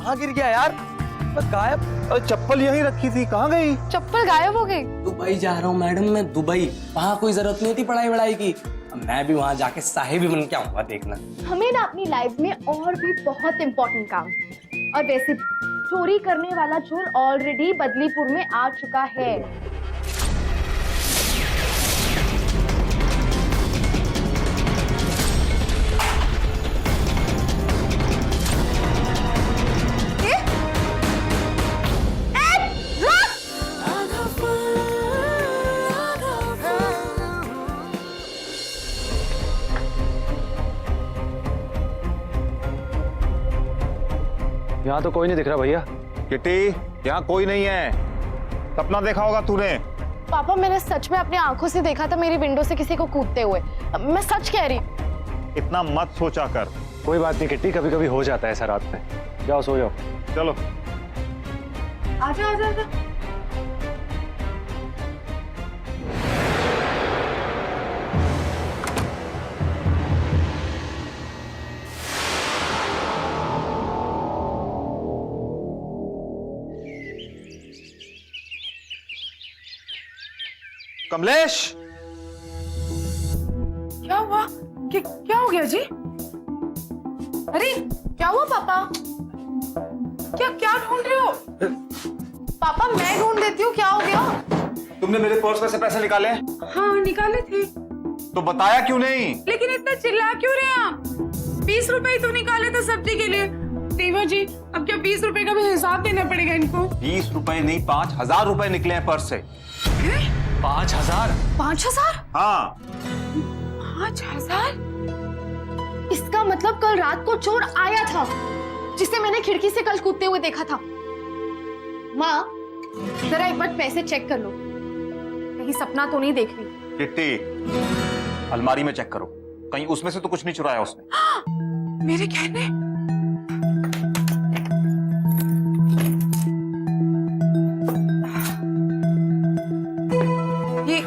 कहाँ गिर गया यार? मैं गायब। अरे चप्पल यहीं रखी थी, कहाँ गई? चप्पल गायब हो गई। दुबई जा रहा हूँ मैडम मैं, दुबई। वहाँ कोई जरूरत नहीं होती पढ़ाई वढ़ाई की। मैं भी वहाँ जाके साहिब ही बन के आऊंगा, देखना। हमें ना अपनी लाइफ में और भी बहुत इम्पोर्टेंट काम है। और वैसे चोरी करने वाला चोर ऑलरेडी बदलीपुर में आ चुका है। यहाँ तो कोई नहीं दिख रहा भैया। किटी, यहाँ कोई नहीं है। सपना देखा होगा तूने। पापा मैंने सच में अपनी आंखों से देखा था मेरी विंडो से किसी को कूदते हुए। मैं सच कह रही। इतना मत सोचा कर। कोई बात नहीं किट्टी, कभी कभी हो जाता है ऐसा रात में। जाओ सो जाओ। चलो आजा आजा आजा। कमलेश, क्या हुआ? क्या हो गया जी? अरे क्या हुआ पापा? क्या ढूंढ रहे हो? पापा मैं ढूंढ देती हूँ, क्या हो गया? तुमने मेरे पर्स में से पैसे निकाले? हाँ निकाले थे। तो बताया क्यों नहीं? लेकिन इतना चिल्ला क्यों रहे हैं आप? 20 रुपए तो निकाले थे सब्जी के लिए। देवा जी अब क्या 20 रुपए का भी हिसाब देना पड़ेगा इनको? 20 रुपए नहीं, 5,000 रुपए निकले हैं पर्स से। 5,000? 5,000? हाँ। 5,000? इसका मतलब कल रात को चोर आया था जिसे मैंने खिड़की से कल कूदते हुए देखा था। माँ जरा एक बार पैसे चेक कर लो, कहीं सपना तो नहीं देख रही। किट्टी, अलमारी में चेक करो, कहीं उसमें से तो कुछ नहीं चुराया उसने। मेरे कहने? ये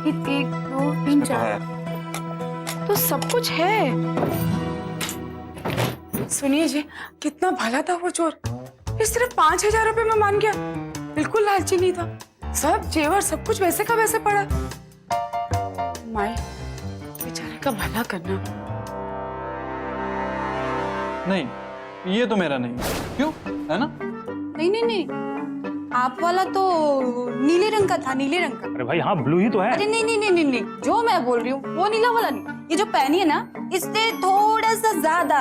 1, 2, 3, 4 तो सब कुछ है। सुनिए जी, कितना भला था वो चोर। ये सिर्फ 5,000 रुपए में मान गया। बिल्कुल लालची नहीं था। सब जेवर सब कुछ वैसे का वैसे पड़ा। माई बेचारे का भला करना। नहीं, ये तो मेरा नहीं है। क्यों? है ना? नहीं नहीं नहीं, आप वाला तो नीले रंग का था, नीले रंग का। अरे भाई हाँ, ब्लू ही तो है। अरे नहीं नहीं नहीं नहीं नहीं, जो मैं बोल रही हूँ वो नीला वाला नहीं। ये जो पहनी है ना, इससे थोड़ा सा ज्यादा,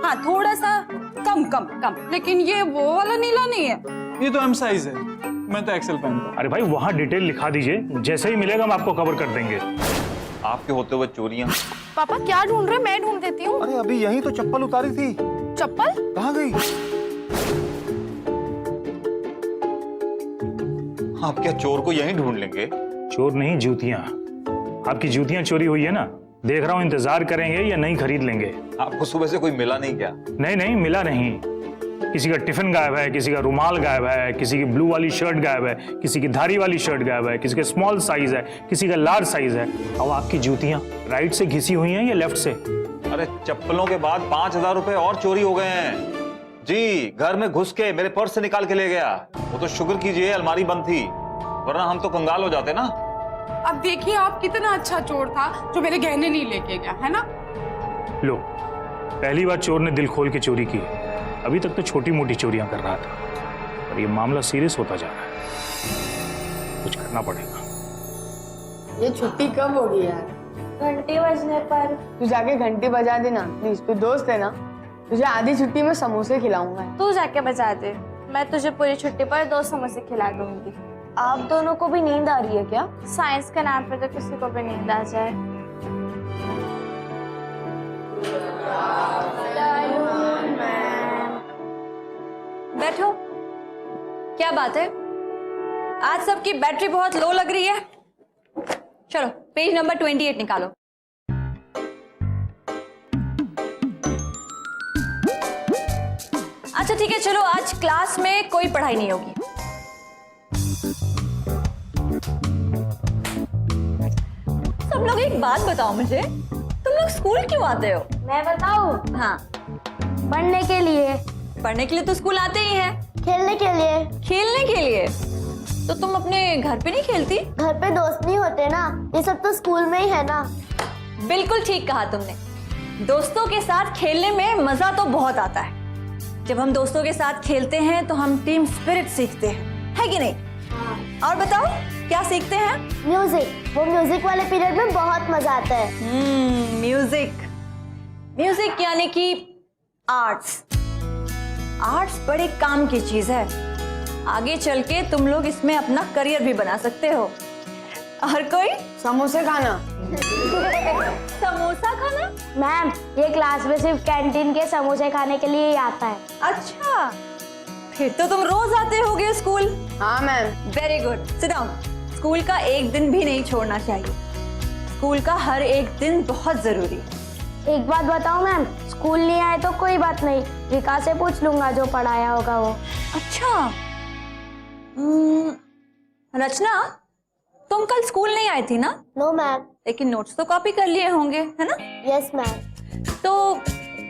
हाँ थोड़ा सा कम कम कम, लेकिन ये वो वाला नीला नहीं है। ये तो एम साइज है, मैं तो एक्सेल पहनता हूँ। अरे भाई वहाँ डिटेल लिखा दीजिए, जैसे ही मिलेगा हम आपको कवर कर देंगे। आपके होते हुए चोरियां। पापा क्या ढूंढ रहे? मैं ढूंढ देती हूँ। अरे अभी यही तो चप्पल उतारी थी। चप्पल कहाँ गई? आप क्या चोर को यहीं ढूंढ लेंगे? चोर नहीं, जूतियाँ। आपकी जूतियाँ चोरी हुई है ना, देख रहा हूँ इंतजार करेंगे या नहीं खरीद लेंगे। आपको सुबह से कोई मिला नहीं क्या? नहीं नहीं, मिला नहीं। किसी का टिफिन गायब है, किसी का रुमाल गायब है, किसी की ब्लू वाली शर्ट गायब है, किसी की धारी वाली शर्ट गायब है, किसी का स्मॉल साइज है, किसी का लार्ज साइज है। अब आपकी जूतियाँ राइट से घिसी हुई हैं या लेफ्ट से? अरे चप्पलों के बाद 5,000 रुपए और चोरी हो गए हैं जी। घर में घुस के मेरे पर्स से निकाल के ले गया। वो तो शुक्र कीजिए अलमारी बंद थी, वरना हम तो कंगाल हो जाते ना। अब देखिए आप कितना अच्छा चोर था जो मेरे गहने नहीं लेके गया, है ना? लो, पहली बार चोर ने दिल खोल के चोरी की। अभी तक तो छोटी मोटी चोरियां कर रहा था, और ये मामला सीरियस होता जा रहा है। कुछ करना पड़ेगा। ये छुट्टी कब होगी यार? घंटे बजने पर। तू जाके घंटी बजा देना प्लीज, तू दोस्त है ना। तुझे आधी छुट्टी में समोसे खिलाऊंगा। तू जाके बजा दे, मैं तुझे पूरी छुट्टी पर 2 समोसे खिला दूंगी। आप दोनों को भी नींद आ रही है क्या? साइंस के नाम पे तो किसी को भी नींद आ जाए। बैठो। क्या बात है, आज सबकी बैटरी बहुत लो लग रही है। चलो पेज नंबर 28 निकालो। अच्छा ठीक है, चलो आज क्लास में कोई पढ़ाई नहीं होगी। सब लोग एक बात बताओ मुझे, तुम लोग स्कूल क्यों आते हो? मैं बताऊं? हाँ। पढ़ने के लिए। पढ़ने के लिए तो स्कूल आते ही हैं। खेलने के लिए। खेलने के लिए? तो तुम अपने घर पे नहीं खेलती? घर पे दोस्त नहीं होते ना, ये सब तो स्कूल में ही है ना। बिल्कुल ठीक कहा तुमने। दोस्तों के साथ खेलने में मजा तो बहुत आता है। जब हम दोस्तों के साथ खेलते हैं तो हम टीम स्पिरिट सीखते हैं, है कि नहीं? और बताओ क्या सीखते हैं? म्यूजिक। वो म्यूजिक वाले पीरियड में बहुत मजा आता है। म्यूजिक। म्यूजिक यानी कि आर्ट्स। आर्ट्स बड़े काम की चीज है। आगे चल के तुम लोग इसमें अपना करियर भी बना सकते हो। और कोई? समोसे खाना। समोसा खाना? मैम, ये क्लास में सिर्फ कैंटीन के समोसे खाने के लिए ही आता है। अच्छा, फिर तो तुम रोज आते होगे स्कूल। हाँ ma'am. Very good, sit down. School का एक दिन भी नहीं छोड़ना चाहिए। स्कूल का हर एक दिन बहुत जरूरी है। एक बात बताओ मैम, स्कूल नहीं आए तो कोई बात नहीं, विकास से पूछ लूंगा जो पढ़ाया होगा वो। अच्छा, रचना, तुम कल स्कूल नहीं आई थी ना? No ma'am. लेकिन नोट्स तो कॉपी कर लिए होंगे, है ना? Yes ma'am. तो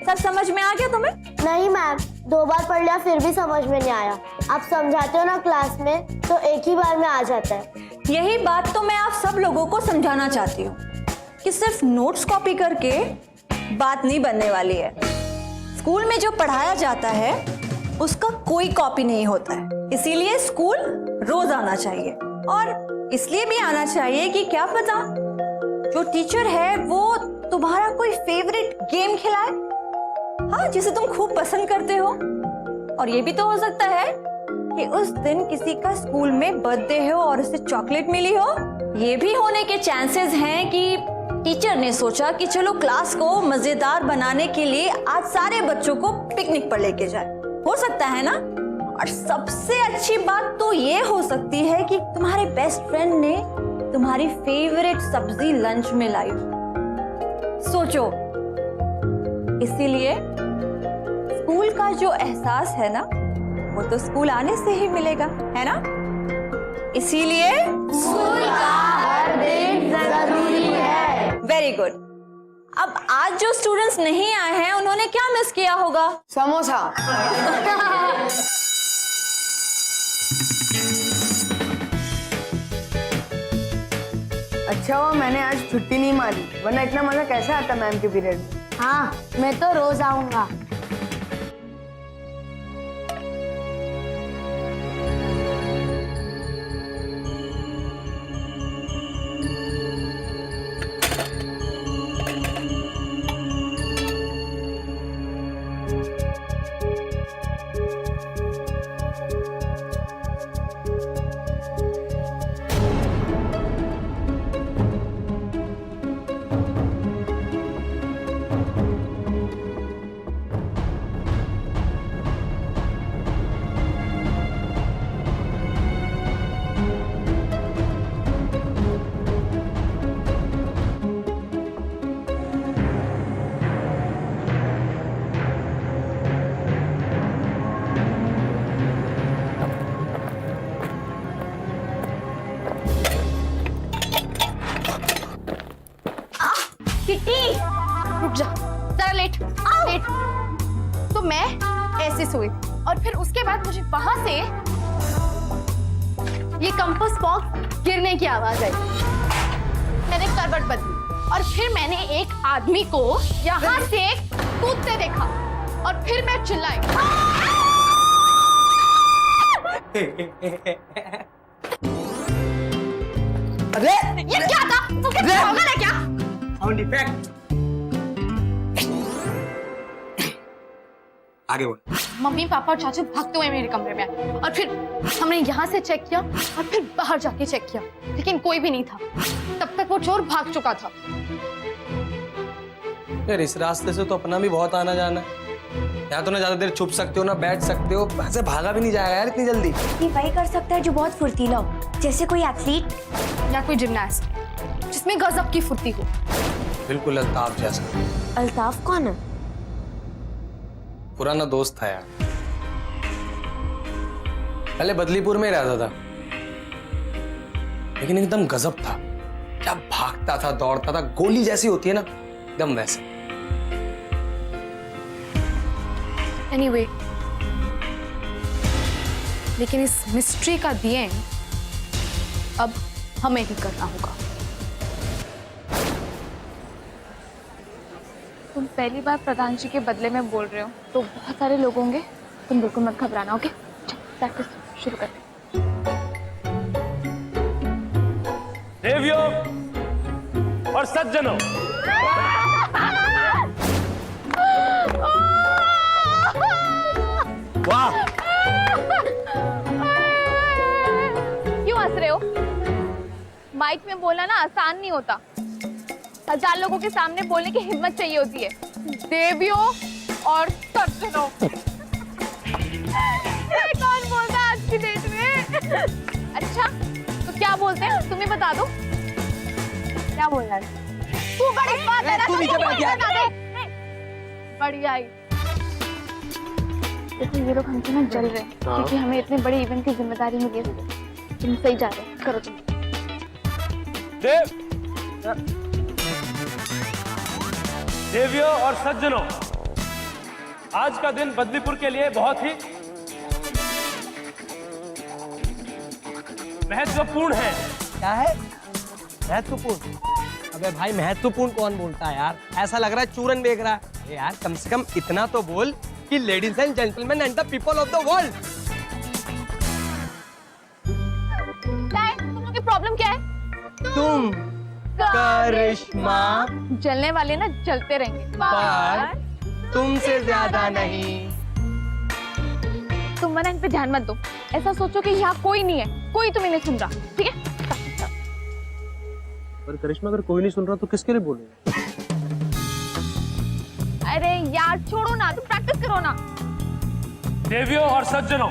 सब समझ में आ गया तुम्हें? नहीं मैम, 2 बार पढ़ लिया फिर भी समझ में नहीं आया। आप समझाते हो ना क्लास में तो एक ही बार में आ जाता है। यही बात तो मैं आप सब लोगों को समझाना चाहती हूँ कि सिर्फ नोट्स कॉपी करके बात नहीं बनने वाली है। स्कूल में जो पढ़ाया जाता है उसका कोई कॉपी नहीं होता है। इसीलिए स्कूल रोज आना चाहिए, और इसलिए भी आना चाहिए कि क्या पता जो टीचर है वो तुम्हारा कोई फेवरेट गेम खिलाए, हाँ, जिसे तुम खूब पसंद करते हो। और ये भी तो हो सकता है कि उस दिन किसी का स्कूल में बर्थडे हो और उसे चॉकलेट मिली हो। ये भी होने के चांसेस हैं कि टीचर ने सोचा कि चलो क्लास को मजेदार बनाने के लिए आज सारे बच्चों को पिकनिक पर लेके जाए। हो सकता है ना? और सबसे अच्छी बात तो ये हो सकती है कि तुम्हारे बेस्ट फ्रेंड ने तुम्हारी फेवरेट सब्जी लंच में लाई। सोचो, इसीलिए स्कूल का जो एहसास है ना वो तो स्कूल आने से ही मिलेगा, है ना? इसीलिए स्कूल का हर दिन जरूरी है। Very good. अब आज जो स्टूडेंट्स नहीं आए हैं उन्होंने क्या मिस किया होगा? समोसा। अच्छा हुआ मैंने आज छुट्टी नहीं मारी, वरना इतना मजा कैसे आता मैम के पीरियड में। हाँ, मैं तो रोज आऊंगा। रुक जा, जरा लेट। तो मैं ऐसे सोई और फिर उसके बाद मुझे वहां से ये कंपास बॉक्स गिरने की आवाज आई। मैंने करवट बदली और फिर मैंने एक आदमी को यहाँ से कूदते देखा और फिर मैं चिल्लाई। अरे ये क्या था? तू क्या पागल है क्या? Sound effect. आगे बोल। मम्मी पापा और चाचू भागते हुए मेरे कमरे में आए और फिर हमने यहाँ से चेक किया और फिर बाहर जाके चेक किया, लेकिन कोई भी नहीं था। तब तक वो चोर भाग चुका था। यार इस रास्ते से तो अपना भी बहुत आना जाना है। यहाँ तो ना ज्यादा देर छुप सकते हो ना बैठ सकते हो, ऐसे भागा भी नहीं जाएगा यार इतनी जल्दी। ये वही कर सकता है जो बहुत फुर्तीला हो, जैसे कोई एथलीट या कोई जिम्नास्ट जिसमें गजब की फुर्ती हो। बिल्कुल अल्ताफ जैसा। अल्ताफ कौन है? पुराना दोस्त था यार, पहले बदलीपुर में रहता था, लेकिन एकदम गजब था। क्या भागता था, दौड़ता था, गोली जैसी होती है ना, एकदम वैसे। Anyway, लेकिन इस मिस्ट्री का दी एंड अब हमें ही करना होगा। तुम पहली बार प्रधान जी के बदले में बोल रहे हो तो बहुत सारे लोग होंगे, तुम बिल्कुल मत घबराना। ओके, प्रैक्टिस शुरू करते हैं। देवियों और सज्जनों, वाह, क्यों हंस रहे हो? माइक में बोलना ना आसान नहीं होता, 1000 लोगों के सामने बोलने की हिम्मत चाहिए होती है। देवियों और सज्जनों कौन बोलता है आज की डेट में? अच्छा, तो क्या बोलते हैं? तुम्हें बता दो क्या बोलना है। तू बड़ी बात है ना, तू नीचे बैठ जा। बढ़िया ही। देखो ये लोग हमसे ना जल रहे हैं क्योंकि हमें इतने बड़े इवेंट की जिम्मेदारी मिली है। तुम सही जा रहे हो, करो तुम। देवियों और सज्जनों, आज का दिन बदलीपुर के लिए बहुत ही महत्वपूर्ण है। क्या है महत्वपूर्ण? अबे भाई, महत्वपूर्ण कौन बोलता है यार? ऐसा लग रहा है चूरन बेच रहा है। अरे यार, कम से कम इतना तो बोल कि ladies and gentleman and the people of the world. तुम लोग की प्रॉब्लम क्या है? तुम करिश्मा, जलने वाले ना जलते रहेंगे, पर तुमसे ज्यादा नहीं। तुम मना इन पे ध्यान मत दो। ऐसा सोचो कि यहाँ कोई नहीं है, कोई तुम्हें नहीं सुन रहा, ठीक है? पर करिश्मा, अगर कोई नहीं सुन रहा तो किसके लिए बोलूं? अरे यार छोड़ो ना, तुम प्रैक्टिस करो ना। देवियों और सज्जनों,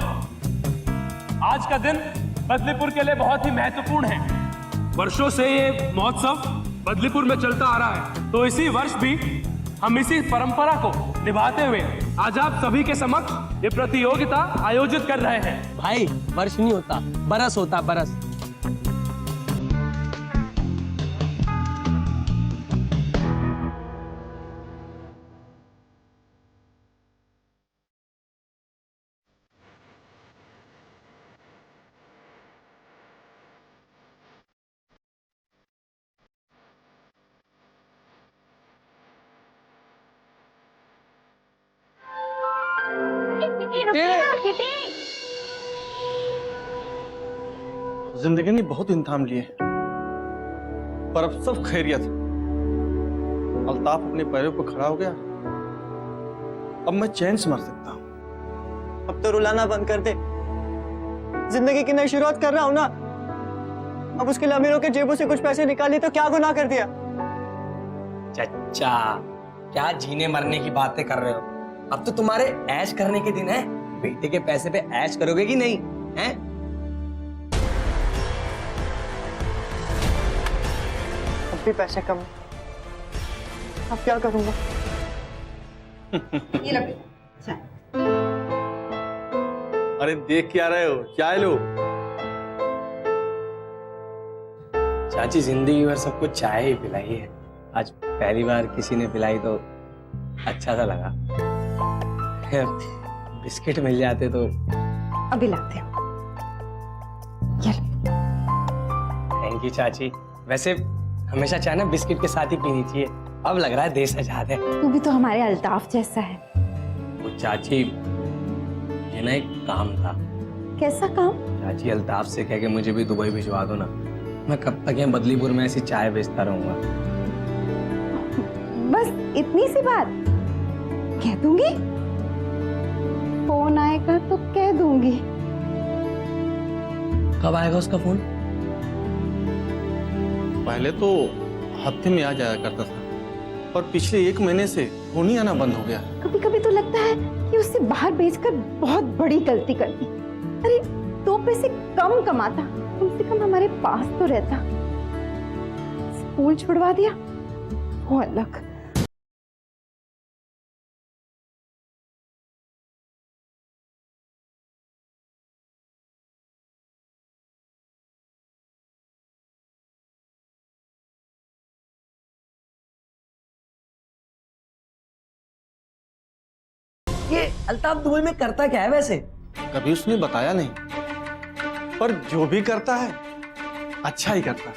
आज का दिन बदलीपुर के लिए बहुत ही महत्वपूर्ण है। वर्षों से ये महोत्सव बदलीपुर में चलता आ रहा है, तो इसी वर्ष भी हम इसी परंपरा को निभाते हुए आज आप सभी के समक्ष ये प्रतियोगिता आयोजित कर रहे हैं। भाई, वर्ष नहीं होता, बरस होता, बरस। जिंदगी ने बहुत इंतजाम लिए, पर अब सब खैरियत। अल्ताफ अपने पैरों पर खड़ा हो गया, अब मैं चैन से मर सकता हूँ। अब तो रुलाना बंद कर दे। जिंदगी की नई शुरुआत कर रहा हूं ना। अब उसके लिए अमीरों के जेबों से कुछ पैसे निकाले तो क्या गुनाह कर दिया? चच्चा, क्या जीने मरने की बातें कर रहे हो? अब तो तुम्हारे ऐश करने के दिन है। बेटे के पैसे पे ऐश करोगे कि नहीं? हैं? अब भी पैसे कम, अब क्या करूंगा? अरे देख क्या रहे हो, चाय लो। चाची, जिंदगी भर सबको चाय ही पिलाई है, आज पहली बार किसी ने पिलाई तो अच्छा सा लगा। बिस्किट मिल जाते तो अभी लाते हो। थैंक यू चाची। वैसे हमेशा चाय ना बिस्किट के साथ ही पीनी चाहिए। अब लग रहा है देश आजाद है। तू भी तो हमारे अल्ताफ जैसा है। वो चाची, ये ना एक काम था। कैसा काम? चाची, अल्ताफ से कह के मुझे भी दुबई भिजवा दो ना। मैं कब तक यहाँ बदलीपुर में ऐसी चाय बेचता रहूंगा। बस इतनी सी बात कह दूंगी। फोन आएगा तो कह दूंगी। कब आएगा उसका फोन? पहले तो हफ्ते में आ जाया करता था, पर पिछले 1 महीने से फोन ही आना बंद हो गया। कभी कभी तो लगता है कि उससे बाहर भेजकर बहुत बड़ी गलती कर दी। अरे 2 पैसे कम कमाता, कम से कम हमारे पास तो रहता। स्कूल छुड़वा दिया, वो अलग। ये अल्ताफ दुबई में करता क्या है वैसे? कभी उसने बताया नहीं। पर जो भी करता है अच्छा ही करता है।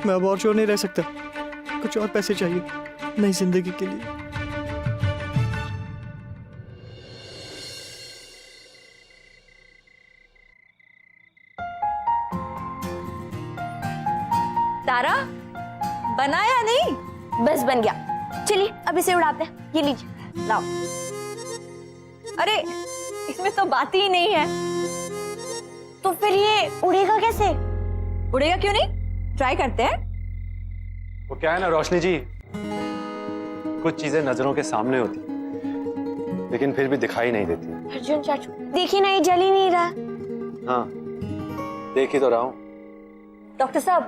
मैं अब और चोर नहीं रह सकता, कुछ और पैसे चाहिए नई जिंदगी के लिए। तारा, बनाया नहीं? बस बन गया, चलिए अब इसे उड़ाते हैं। ये लीजिए। लाओ। अरे इसमें तो बात ही नहीं है। तो फिर ये उड़ेगा कैसे? उड़ेगा क्यों नहीं, ट्राई करते हैं। वो क्या है ना रोशनी जी, कुछ चीजें नजरों के सामने होती लेकिन फिर भी दिखाई नहीं देती। अर्जुन चाचू देखिए ना, ये जल ही नहीं रहा। हाँ देख ही तो रहा हूँ। डॉक्टर साहब,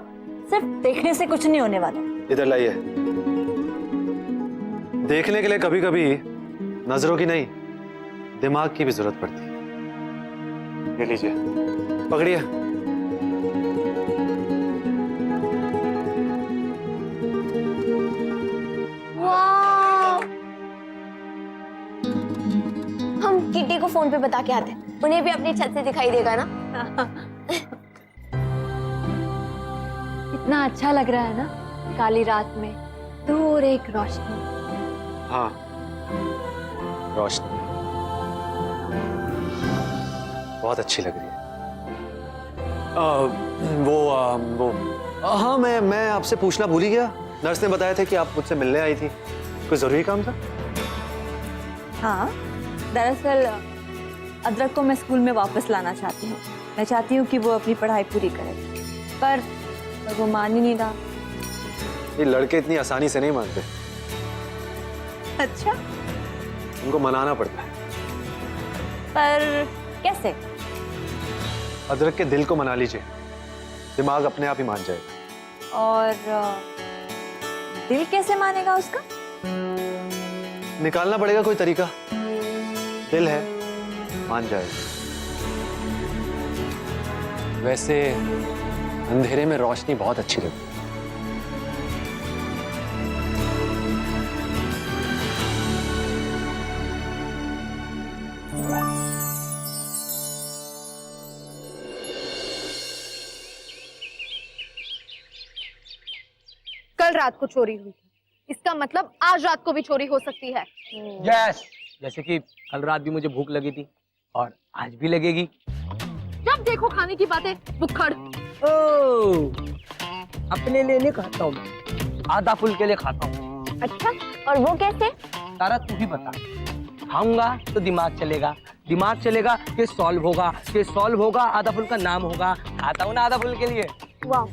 सिर्फ देखने से कुछ नहीं होने वाला। इधर लाइए। देखने के लिए कभी कभी नजरों की नहीं, दिमाग की भी जरूरत पड़ती है। ये लीजिए, पकड़िए। वाह! हम किटी को फोन पे बता के आते हैं, उन्हें भी अपनी छत से दिखाई देगा ना। इतना अच्छा लग रहा है ना, काली रात में दूर एक रोशनी। हाँ रोशनी बहुत अच्छी लग रही है। वो हाँ, मैं आपसे पूछना भूल ही गया। नर्स ने बताया था कि आप मुझसे मिलने आई थी, कोई जरूरी काम था? हाँ, दरअसल अदरक को मैं स्कूल में वापस लाना चाहती हूँ। मैं चाहती हूँ कि वो अपनी पढ़ाई पूरी करे, पर वो मान ही नहीं रहा। ये लड़के इतनी आसानी से नहीं मानते। अच्छा, उनको मनाना पड़ता है। पर कैसे? अदरक के दिल को मना लीजिए, दिमाग अपने आप ही मान जाएगा। और दिल कैसे मानेगा उसका? निकालना पड़ेगा कोई तरीका। दिल है, मान जाएगा। वैसे अंधेरे में रोशनी बहुत अच्छी लगती है। कल रात को चोरी हुई थी, इसका मतलब आज रात को भी चोरी हो सकती है। यस, जैसे कि कल रात भी मुझे भूख लगी थी और आज भी लगेगी। जब देखो खाने की बातें, बुक्खड़। ओह, अपने लिए नहीं खाता हूँ मैं, आधा फूल के लिए खाता हूँ। अच्छा, और वो कैसे? तारा तू ही बता। खाऊंगा तो दिमाग चलेगा, दिमाग चलेगा कि सॉल्व होगा, कि सॉल्व होगा आधा फूल का नाम होगा। खाता हूँ ना आधा फूल के लिए। वाह,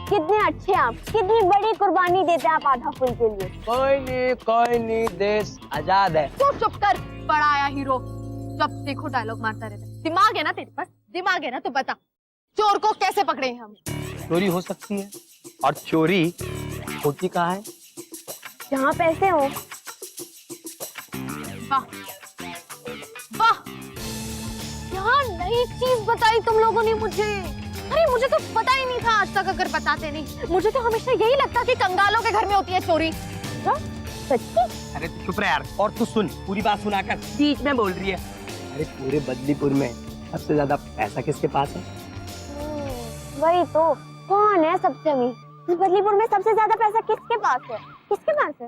कितने अच्छे आप, कितनी बड़ी कुर्बानी देते हैं आप आधा फूल के लिए। कोई नहीं, देश आजाद है। तू चुप कर, बड़ा आया हीरो। जब देखो डायलॉग मारता रहता है। दिमाग है ना तेरे पास? दिमाग है ना तो बता, चोर को कैसे पकड़े हम? चोरी हो सकती है, और चोरी होती कहाँ है? जहाँ पैसे हो। वाह वाह, क्या नई चीज बताई तुम लोगों ने मुझे। अरे मुझे तो पता ही नहीं था आज तक, अगर बताते नहीं। मुझे तो हमेशा यही लगता कि कंगालों के घर में होती है चोरी। सच्ची? अरे तू चुप रह यार, और तू सुन, पूरी बात सुनाकर बीच में बोल रही है। अरे पूरे बदलीपुर में सबसे ज्यादा पैसा किसके पास है? वही तो, कौन है सबसे अमीर? बदलीपुर में सबसे ज्यादा पैसा किसके पास है? किसके पास है?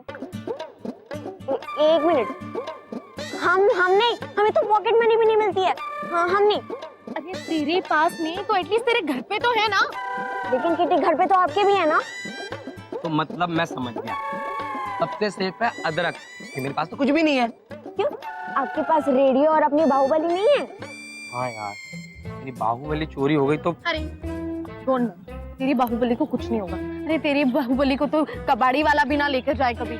एक मिनट, हम नहीं, हमें तो पॉकेट मनी भी नहीं मिलती है। हाँ, हम नहीं। अरे तेरे पास नहीं तो एटलीस्ट तेरे घर पे तो है ना। लेकिन किटी, घर पे तो आपके भी है ना। तो मतलब मैं समझ गया, सबसे सेफ है अदरक, कि मेरे पास तो कुछ भी नहीं है। क्यों? आपके पास रेडियो और अपनी बाहुबली नहीं है? हाँ यार, मेरी बाहुबली चोरी हो गई तो। अरे डोंट, तेरी बाहुबली को कुछ नहीं होगा। अरे तेरी बाहुबली को तो कबाड़ी वाला भी ना लेकर जाए कभी।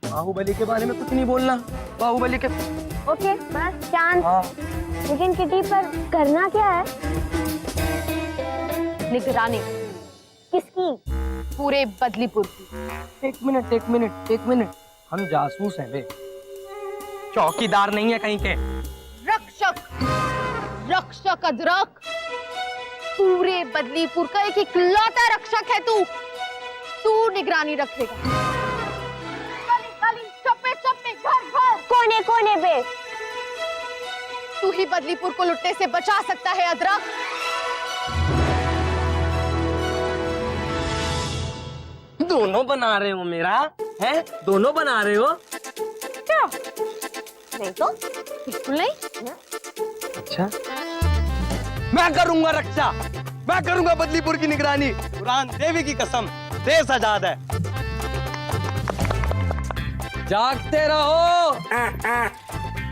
बाहुबली के बारे में कुछ नहीं बोलना, बाहुबली के। ओके, बस चांद। हाँ। लेकिन किटी, पर करना क्या है? निगरानी। किसकी? पूरे बदलीपुर की। एक मिनट, हम जासूस हैं बे, चौकीदार नहीं है कहीं के। रक्षक अदरक, पूरे बदलीपुर का एक इकलौता रक्षक है तू निगरानी रखेगा। चप्पे घर कोने कोने पे। तू ही बदलीपुर को लुटने से बचा सकता है अदरक। दोनों बना रहे हो मेरा है, दोनों बना रहे हो क्या? नहीं तो बिल्कुल नहीं। अच्छा, मैं करूंगा रक्षा, मैं करूंगा बदलीपुर की निगरानी। कुरान देवी की कसम, देश आजाद है। जागते रहो,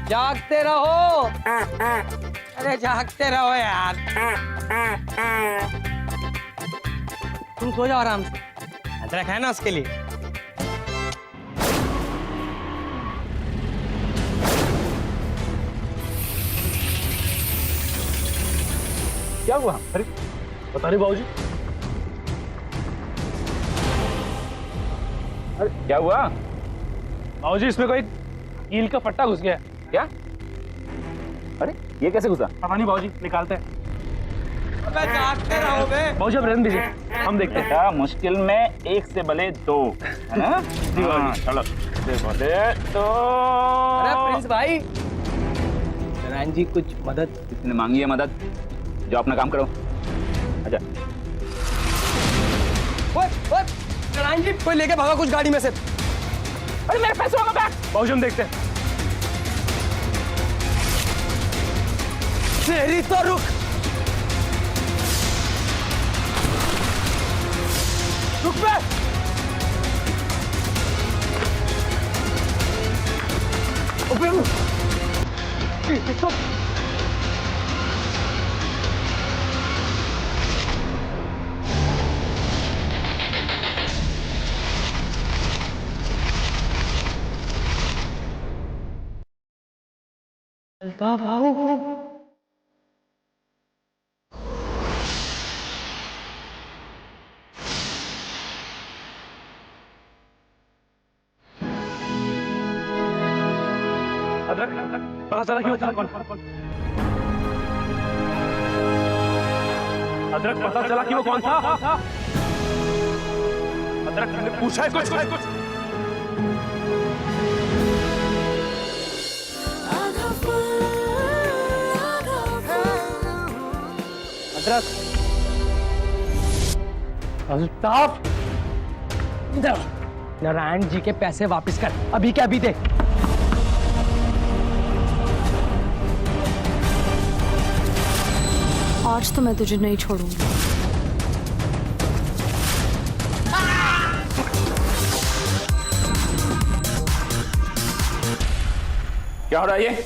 जागते रहो, अरे जागते रहो यार। तुम सो जाओ आराम से, अदरक है ना उसके लिए। क्या हुआ? अरे पता नहीं बाबूजी। अरे क्या हुआ बाबूजी? इसमें कोई कील का फट्टा घुस गया है। क्या? अरे ये कैसे घुसा? पता नहीं बाबूजी, निकालते हैं। जागते रहो बे। बाबूजी अब रहने दीजिए, हम देखते हैं। क्या मुश्किल में एक से भले दो, है ना? हाँ, चलो भले दो। अरे प्रिंस भाई, नारायण जी कुछ मदद। किसने मांगी है मदद? जो अपना काम करो। अच्छा नारायण जी कोई लेके भागा कुछ गाड़ी में से। अरे मेरे पैसे वाला बैग। बाबूजी हम देखते हैं। तेरी तो रुक। रुक बे। पता चला क्यों? अदरक पता चला कि वो कौन था? अदरक ने पूछा है कुछ? अदरक, अल्ताफ, इधर। नारायण जी के पैसे वापस कर, अभी के अभी दे। आज तो मैं तुझे नहीं छोड़ूंगी। क्या हो रहा है ये?